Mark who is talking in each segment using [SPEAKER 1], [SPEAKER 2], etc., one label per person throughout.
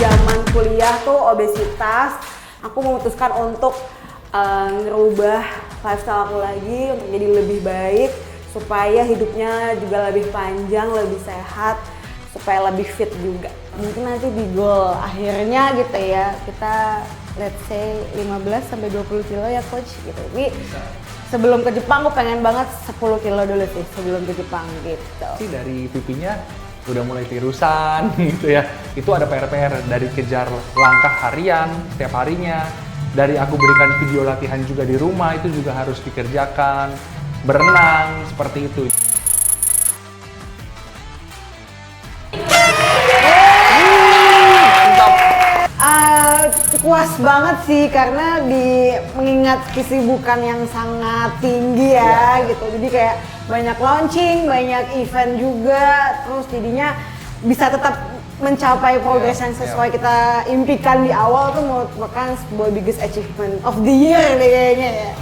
[SPEAKER 1] zaman kuliah tuh obesitas, aku memutuskan untuk ngerubah lifestyle aku lagi untuk jadi lebih baik supaya hidupnya juga lebih panjang, lebih sehat, supaya lebih fit juga. Mungkin nanti di goal akhirnya gitu ya, kita let's say 15-20 kilo ya coach gitu. Ini sebelum ke Jepang aku pengen banget 10 kilo dulu sih sebelum ke Jepang gitu.
[SPEAKER 2] Sih dari pipinya udah mulai tirusan gitu ya. Itu ada PR-PR dari kejar langkah harian setiap harinya. Dari aku berikan video latihan juga di rumah itu juga harus dikerjakan. Berenang seperti itu.
[SPEAKER 1] Puas banget sih karena mengingat kesibukan yang sangat tinggi ya gitu. Jadi kayak banyak launching, banyak event juga, terus jadinya bisa tetap mencapai progres yang sesuai kita impikan di awal tuh merupakan sebuah biggest achievement of the year deh kayaknya ya.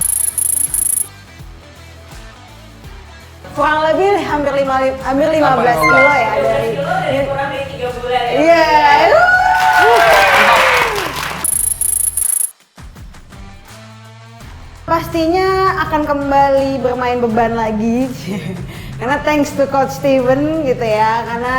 [SPEAKER 1] Kurang lebih hampir 15 kilo ya dari
[SPEAKER 3] kurang dari 3 bulan ya.
[SPEAKER 1] Iya. Pastinya akan kembali bermain beban lagi karena thanks to Coach Steven gitu ya, karena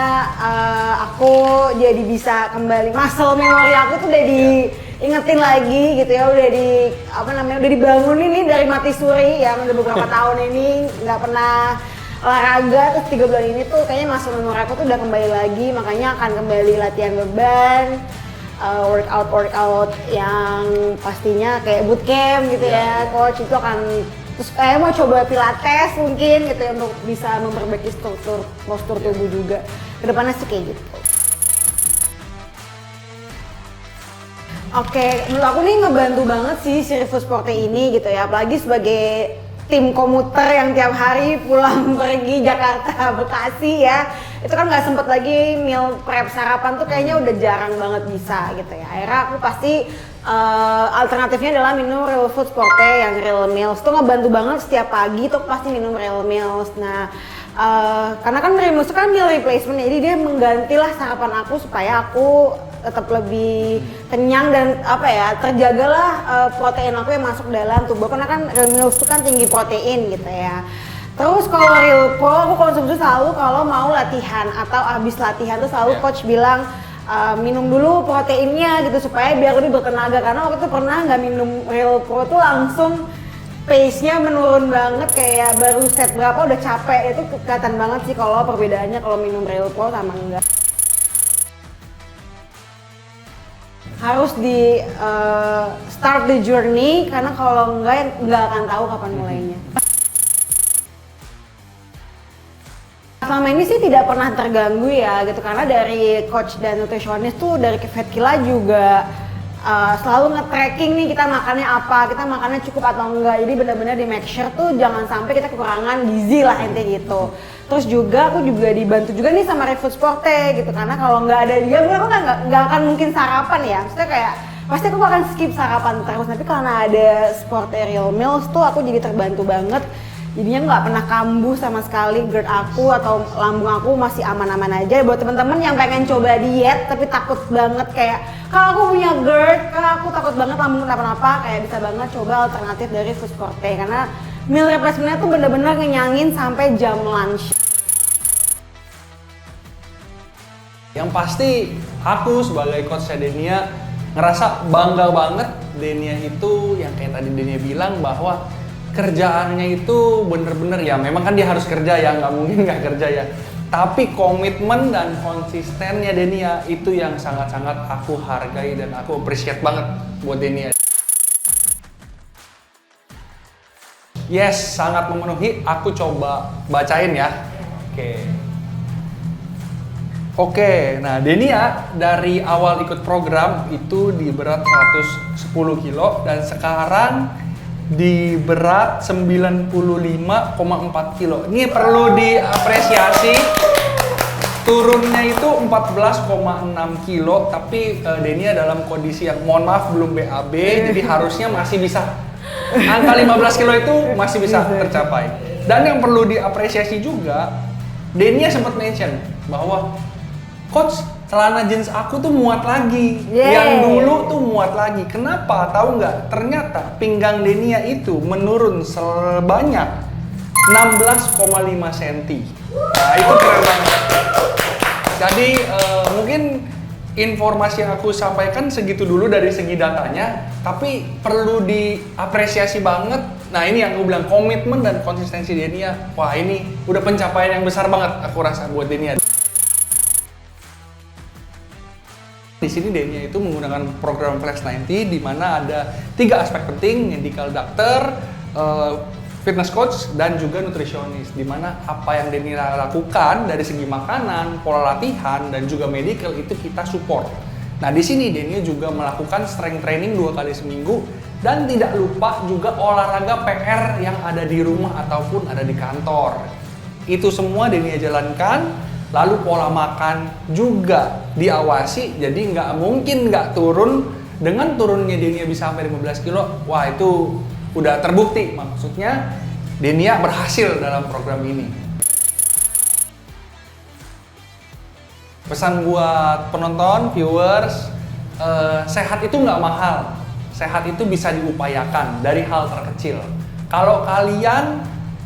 [SPEAKER 1] aku jadi bisa kembali muscle memory aku tuh udah diingetin lagi gitu ya, udah dibangunin nih dari mati suri yang udah beberapa tahun ini nggak pernah olahraga, terus 3 bulan ini tuh kayaknya muscle memory aku tuh udah kembali lagi, makanya akan kembali latihan beban. Workout yang pastinya kayak bootcamp gitu ya, coach itu akan terus mau coba pilates mungkin gitu ya untuk bisa memperbaiki postur tubuh juga. Kedepannya sih kayak gitu. Oke, menurut aku nih ngebantu banget sih si Refus Forte ini gitu ya, apalagi sebagai tim komuter yang tiap hari pulang pergi Jakarta, Bekasi ya, itu kan nggak sempet lagi meal prep sarapan tuh kayaknya udah jarang banget bisa gitu ya. Akhirnya aku pasti alternatifnya adalah minum Real Foods Forte yang Real Meals tuh ngebantu banget setiap pagi tuh pasti minum Real Meals. Nah karena kan Real Meals itu kan meal replacement, jadi dia menggantilah sarapan aku supaya aku tetap lebih kenyang dan terjagalah protein aku yang masuk dalam tubuh, karena kan Real Meals itu kan tinggi protein gitu ya. Terus kalau Real Pro aku konsumsi selalu kalau mau latihan atau habis latihan tuh selalu coach bilang minum dulu proteinnya gitu supaya biar lebih bertenaga, karena waktu itu pernah nggak minum Real Pro tuh langsung pace-nya menurun banget, kayak baru set berapa udah capek. Itu kelihatan banget sih kalau perbedaannya kalau minum Real Pro sama enggak. Harus di start the journey, karena kalau enggak akan tahu kapan mulainya. Selama ini sih tidak pernah terganggu ya gitu, karena dari coach dan nutritionist tuh dari Vetkila juga selalu nge-tracking nih kita makannya apa, kita makannya cukup atau enggak. Jadi benar-benar di make sure tuh jangan sampai kita kekurangan gizi lah intinya gitu. Terus juga aku juga dibantu juga nih sama Refoods Forte gitu, karena kalau nggak ada dia aku nggak akan mungkin sarapan ya. Maksudnya kayak pasti aku akan skip sarapan terus, tapi karena ada Forte Real Meals tuh aku jadi terbantu banget. Jadinya nggak pernah kambuh sama sekali GERD aku atau lambung aku masih aman-aman aja. Buat teman-teman yang pengen coba diet tapi takut banget kayak kalau aku punya GERD, kalau aku takut banget lambung kenapa-napa, kayak bisa banget coba alternatif dari Foods Forte karena meal replacement-nya tuh bener-bener ngenyangin sampai jam lunch.
[SPEAKER 2] Yang pasti aku sebagai coach Denia ngerasa bangga banget. Denia itu yang kayak tadi Denia bilang bahwa kerjaannya itu bener-bener ya memang kan dia harus kerja ya, nggak mungkin nggak kerja ya, tapi komitmen dan konsistennya Denia itu yang sangat-sangat aku hargai dan aku appreciate banget buat Denia. Yes, sangat memenuhi. Aku coba bacain ya. Oke, nah Denia dari awal ikut program itu di berat 110 kilo dan sekarang di berat 95,4 kilo. Ini perlu diapresiasi. Turunnya itu 14,6 kilo, tapi Denia dalam kondisi yang mohon maaf belum BAB, jadi harusnya masih bisa. Angka 15 kilo itu masih bisa tercapai. Dan yang perlu diapresiasi juga, Denia sempat mention bahwa Coach, celana jeans aku tuh muat lagi.
[SPEAKER 1] Yeay.
[SPEAKER 2] Yang dulu tuh muat lagi. Kenapa? Tahu nggak? Ternyata pinggang Denia itu menurun sebanyak 16,5 cm. Nah, itu keren banget. Jadi mungkin informasi yang aku sampaikan segitu dulu dari segi datanya, tapi perlu diapresiasi banget. Nah, ini yang aku bilang, komitmen dan konsistensi Denia. Wah, ini udah pencapaian yang besar banget aku rasa buat Denia. Di sini Denia itu menggunakan program Flash 90 di mana ada 3 aspek penting, medical doctor, fitness coach, dan juga nutrisionis. Di mana apa yang Denia lakukan dari segi makanan, pola latihan, dan juga medical itu kita support. Nah, di sini Denia juga melakukan strength training 2 kali seminggu dan tidak lupa juga olahraga PR yang ada di rumah ataupun ada di kantor. Itu semua Denia jalankan. Lalu pola makan juga diawasi, jadi nggak mungkin nggak turun. Dengan turunnya Denia bisa sampai 15 kilo, wah itu udah terbukti. Maksudnya Denia berhasil dalam program ini. Pesan buat penonton, viewers, sehat itu nggak mahal. Sehat itu bisa diupayakan dari hal terkecil. Kalau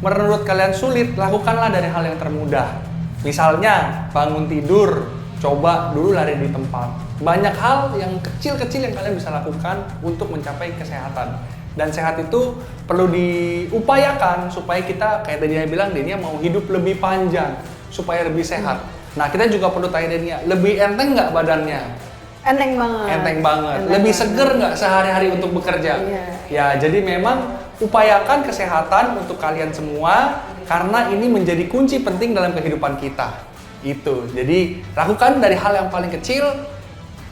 [SPEAKER 2] menurut kalian sulit, lakukanlah dari hal yang termudah. Misalnya bangun tidur, coba dulu lari di tempat. Banyak hal yang kecil-kecil yang kalian bisa lakukan untuk mencapai kesehatan. Dan sehat itu perlu diupayakan supaya kita, kayak tadi dia bilang, Denia mau hidup lebih panjang supaya lebih sehat. Nah, kita juga perlu tanya Denia, lebih enteng nggak badannya?
[SPEAKER 1] Enteng banget.
[SPEAKER 2] Enteng banget. Lebih seger nggak sehari-hari untuk bekerja?
[SPEAKER 1] Iya.
[SPEAKER 2] Ya, jadi memang upayakan kesehatan untuk kalian semua karena ini menjadi kunci penting dalam kehidupan kita. Itu. Jadi, lakukan dari hal yang paling kecil,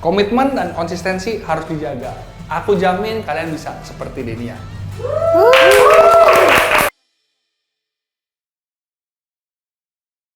[SPEAKER 2] komitmen dan konsistensi harus dijaga. Aku jamin kalian bisa seperti Denia.